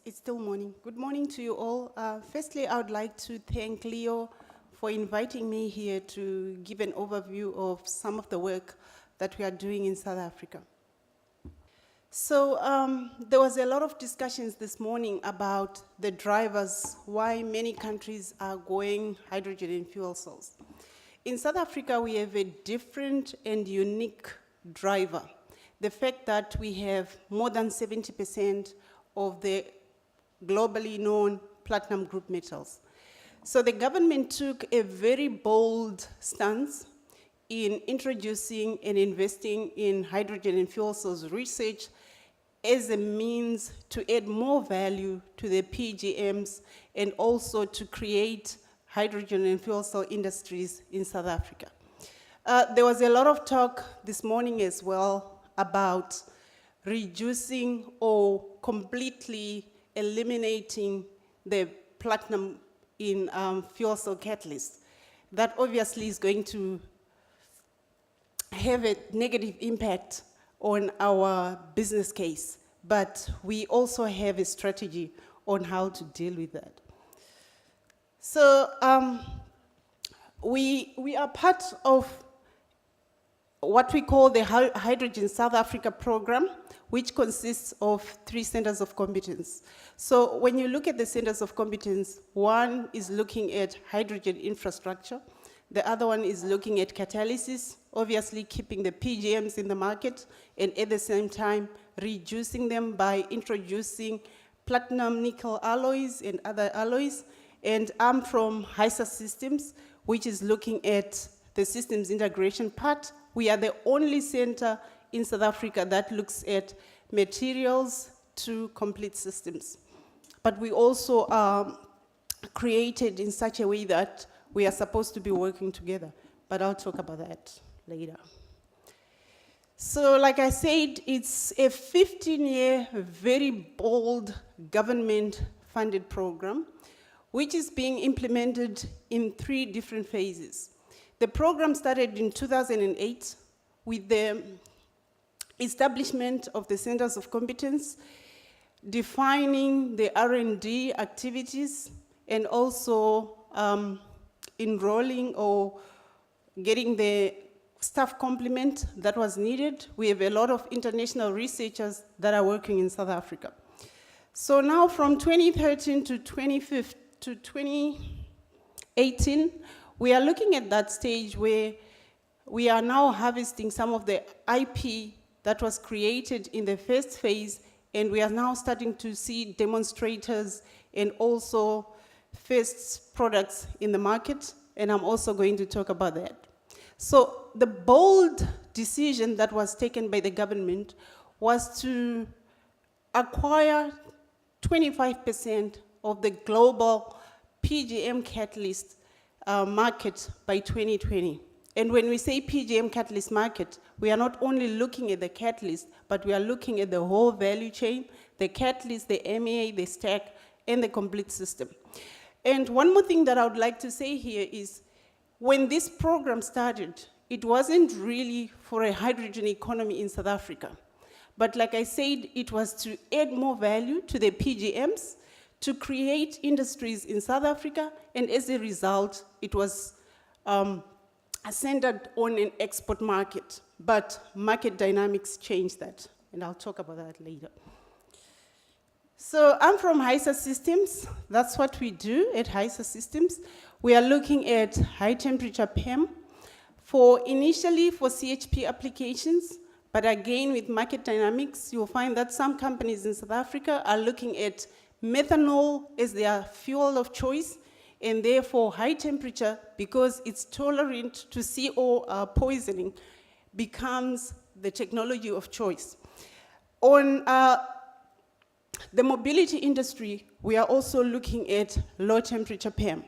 It's still morning. Good morning to you all. Firstly, I would like to thank Leo for inviting me here to give an overview of some of the work that we are doing in South Africa. So there was a lot of discussions this morning about the drivers, why many countries are going hydrogen and fuel cells. In South Africa, we have a different and unique driver. The fact that we have more than 70% of the globally known platinum group metals. So the government took a very bold stance in introducing and investing in hydrogen and fuel cells research as a means to add more value to the PGMs and also to create hydrogen and fuel cell industries in South Africa. There was a lot of talk this morning as well about reducing or completely eliminating the platinum in fuel cell catalyst. That obviously is going to have a negative impact on our business case, but we also have a strategy on how to deal with that. So we are part of what we call the Hydrogen South Africa program, which consists of 3 centers of competence. So when you look at the centers of competence, one is looking at hydrogen infrastructure, the other one is looking at catalysis, obviously keeping the PGMs in the market, and at the same time reducing them by introducing platinum nickel alloys and other alloys. And I'm from HISA Systems, which is looking at the systems integration part. We are the only center in South Africa that looks at materials to complete systems. But we also are created in such a way that we are supposed to be working together. But I'll talk about that later. So like I said, it's a 15-year, very bold government-funded program, which is being implemented in 3 different phases. The program started in 2008 with the establishment of the centers of competence, defining the R&D activities, and also enrolling or getting the staff complement that was needed. We have a lot of international researchers that are working in South Africa. So now from 2013 to 2018, we are looking at that stage where we are now harvesting some of the IP that was created in the first phase, and we are now starting to see demonstrators and also first products in the market, and I'm also going to talk about that. So the bold decision that was taken by the government was to acquire 25% of the global PGM catalyst market by 2020. And when we say PGM catalyst market, we are not only looking at the catalyst, but we are looking at the whole value chain, the catalyst, the MEA, the stack, and the complete system. And one more thing that I would like to say here is, when this program started, it wasn't really for a hydrogen economy in South Africa. But like I said, it was to add more value to the PGMs, to create industries in South Africa, and as a result, it was centered on an export market. But market dynamics changed that, and I'll talk about that later. So I'm from HISA Systems. That's what we do at HISA Systems. We are looking at high temperature PEM initially for CHP applications, but again with market dynamics, you'll find that some companies in South Africa are looking at methanol as their fuel of choice, and therefore high temperature, because it's tolerant to CO poisoning, becomes the technology of choice. On the mobility industry, we are also looking at low temperature PEM.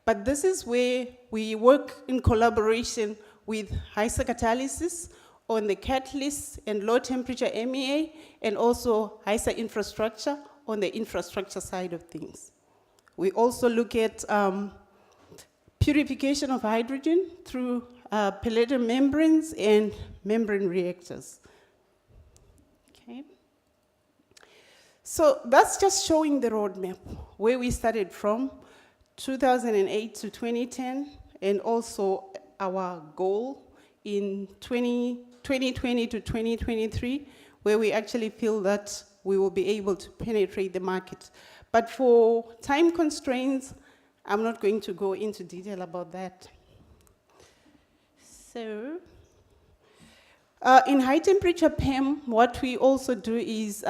But this is where we work in collaboration with HISA Catalysis on the catalyst and low temperature MEA, and also HISA Infrastructure on the infrastructure side of things. We also look at purification of hydrogen through palladium membranes and membrane reactors. Okay. So that's just showing the roadmap, where we started from 2008 to 2010, and also our goal in 2020 to 2023, where we actually feel that we will be able to penetrate the market. But for time constraints, I'm not going to go into detail about that. So, in high temperature PEM, what we also do is,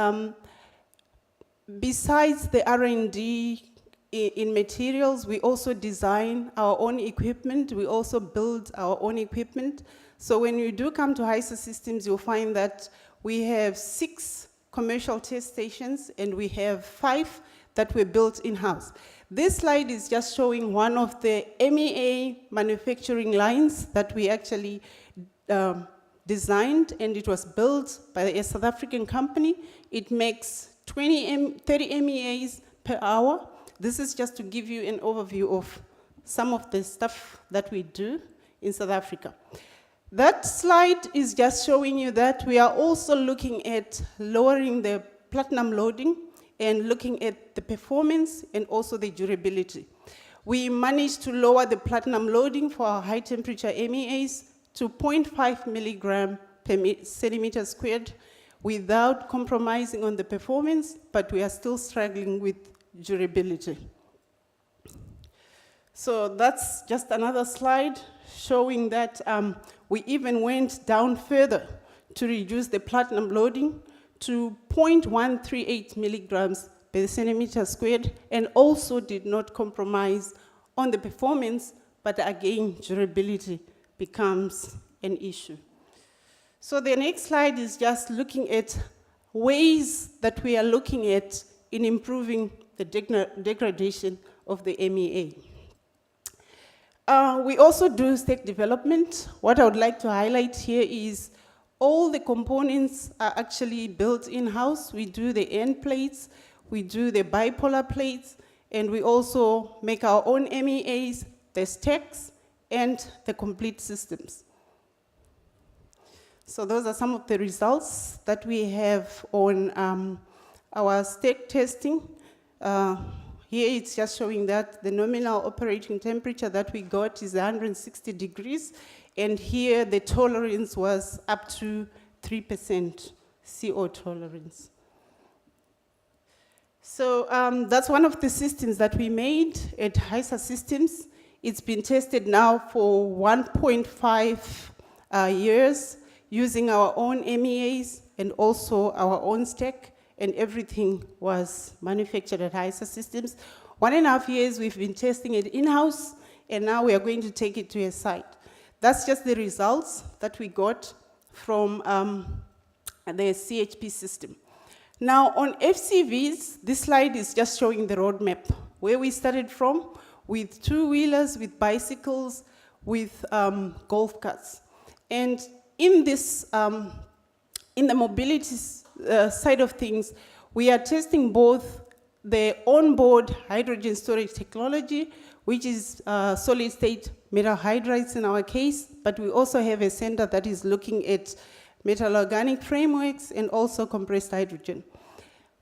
besides the R&D in materials, we also design our own equipment. We also build our own equipment. So when you do come to HISA Systems, you'll find that we have 6 commercial test stations, and we have 5 that were built in-house. This slide is just showing one of the MEA manufacturing lines that we actually designed, and it was built by a South African company. It makes 30 MEAs per hour. This is just to give you an overview of some of the stuff that we do in South Africa. That slide is just showing you that we are also looking at lowering the platinum loading and looking at the performance and also the durability. We managed to lower the platinum loading for our high temperature MEAs to 0.5 milligram per centimeter squared without compromising on the performance, but we are still struggling with durability. So that's just another slide showing that we even went down further to reduce the platinum loading to 0.138 milligrams per centimeter squared, and also did not compromise on the performance, but again, durability becomes an issue. So the next slide is just looking at ways that we are looking at in improving the degradation of the MEA. We also do stack development. What I would like to highlight here is all the components are actually built in-house. We do the end plates, we do the bipolar plates, and we also make our own MEAs, the stacks, and the complete systems. So those are some of the results that we have on our stack testing. Here it's just showing that the nominal operating temperature that we got is 160 degrees, and here the tolerance was up to 3% CO tolerance. So that's one of the systems that we made at HISA Systems. It's been tested now for 1.5 years using our own MEAs and also our own stack, and everything was manufactured at HISA Systems. 1.5 years we've been testing it in-house, and now we are going to take it to a site. That's just the results that we got from the CHP system. Now on FCVs, this slide is just showing the roadmap, where we started from with 2-wheelers, with bicycles, with golf carts. And in this, in the mobility side of things, we are testing both the onboard hydrogen storage technology, which is solid state metal hydrides in our case, but we also have a center that is looking at metal organic frameworks and also compressed hydrogen.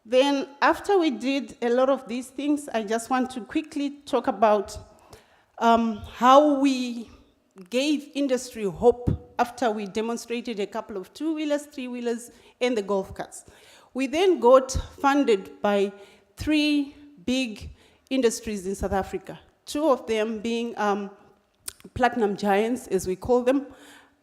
Then after we did a lot of these things, I just want to quickly talk about how we gave industry hope after we demonstrated a couple of 2-wheelers, 3-wheelers, and the golf carts. We then got funded by 3 big industries in South Africa, 2 of them being platinum giants, as we call them,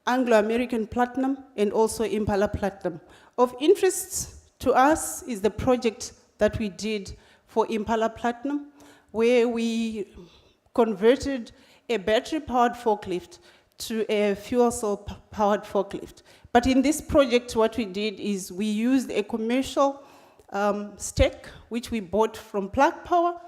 Anglo-American Platinum and also Impala Platinum. Of interest to us is the project that we did for Impala Platinum, where we converted a battery-powered forklift to a fuel cell-powered forklift. But in this project, what we did is we used a commercial stack, which we bought from Plug Power,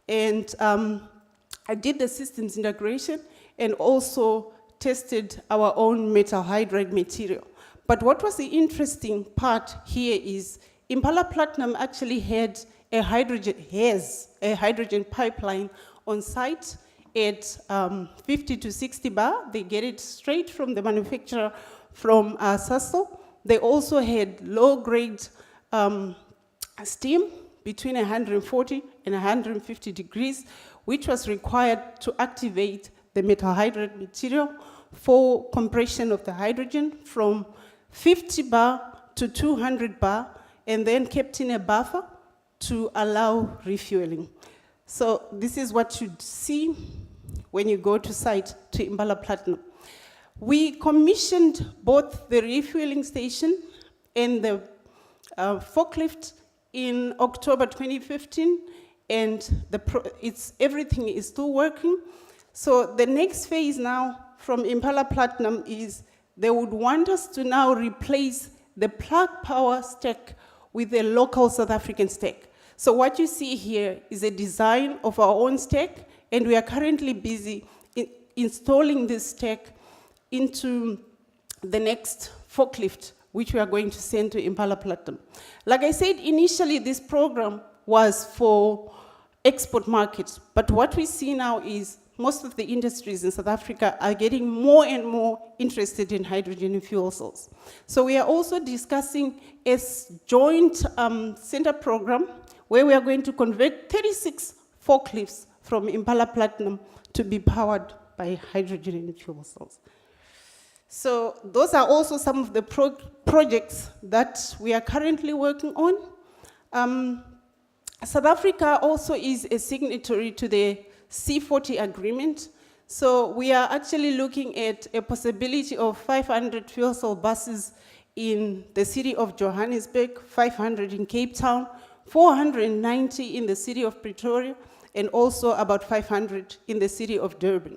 and I did the systems integration and also tested our own metal hydride material. But what was the interesting part here is Impala Platinum actually has a hydrogen pipeline on site at 50 to 60 bar. They get it straight from the manufacturer from Sasol. They also had low-grade steam between 140 and 150 degrees, which was required to activate the metal hydride material for compression of the hydrogen from 50 bar to 200 bar, and then kept in a buffer to allow refueling. So this is what you see when you go to site to Impala Platinum. We commissioned both the refueling station and the forklift in October 2015, and everything is still working. So the next phase now from Impala Platinum is they would want us to now replace the plug power stack with a local South African stack. So what you see here is a design of our own stack, and we are currently busy installing this stack into the next forklift, which we are going to send to Impala Platinum. Like I said, initially this program was for export markets, but what we see now is most of the industries in South Africa are getting more and more interested in hydrogen and fuel cells. So we are also discussing a joint center program where we are going to convert 36 forklifts from Impala Platinum to be powered by hydrogen and fuel cells. So those are also some of the projects that we are currently working on. South Africa also is a signatory to the C40 agreement. So we are actually looking at a possibility of 500 fuel cell buses in the city of Johannesburg, 500 in Cape Town, 490 in the city of Pretoria, and also about 500 in the city of Durban.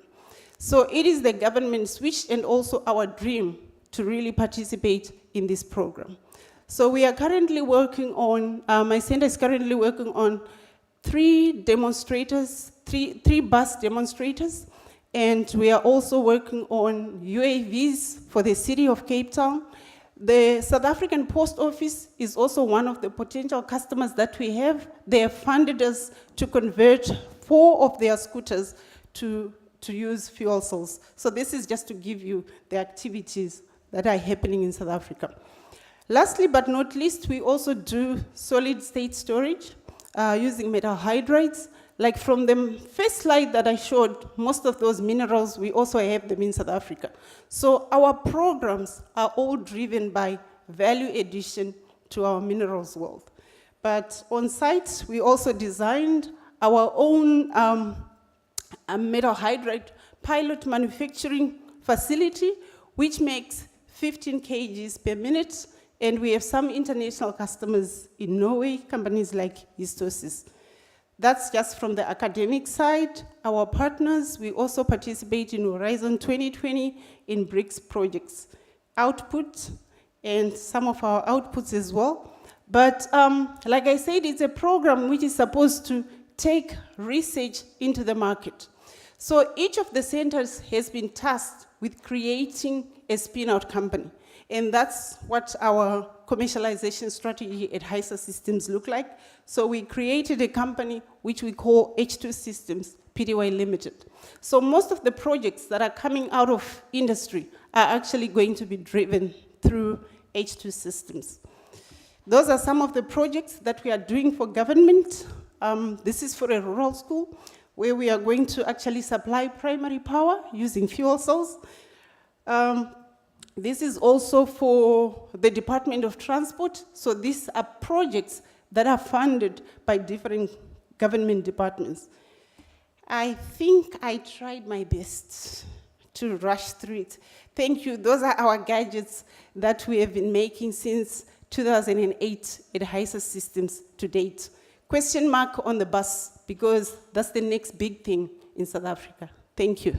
So it is the government's wish and also our dream to really participate in this program. So we are currently working on, my center is currently working on three bus demonstrators, and we are also working on UAVs for the city of Cape Town. The South African Post Office is also one of the potential customers that we have. They have funded us to convert 4 of their scooters to use fuel cells. So this is just to give you the activities that are happening in South Africa. Lastly but not least, we also do solid state storage using metal hydrides. Like from the first slide that I showed, most of those minerals, we also have them in South Africa. So our programs are all driven by value addition to our minerals world. But on site, we also designed our own metal hydride pilot manufacturing facility, which makes 15 kgs per minute, and we have some international customers in Norway, companies like Histosis. That's just from the academic side. Our partners, we also participate in Horizon 2020 in BRICS projects. Output, and some of our outputs as well. But like I said, it's a program which is supposed to take research into the market. So each of the centers has been tasked with creating a spin-out company. And that's what our commercialization strategy at HISA Systems look like. So we created a company which we call H2 Systems, Pty Limited. So most of the projects that are coming out of industry are actually going to be driven through H2 Systems. Those are some of the projects that we are doing for government. This is for a rural school where we are going to actually supply primary power using fuel cells. This is also for the Department of Transport. So these are projects that are funded by different government departments. I think I tried my best to rush through it. Thank you. Those are our gadgets that we have been making since 2008 at HISA Systems to date. Question mark on the bus, because that's the next big thing in South Africa. Thank you.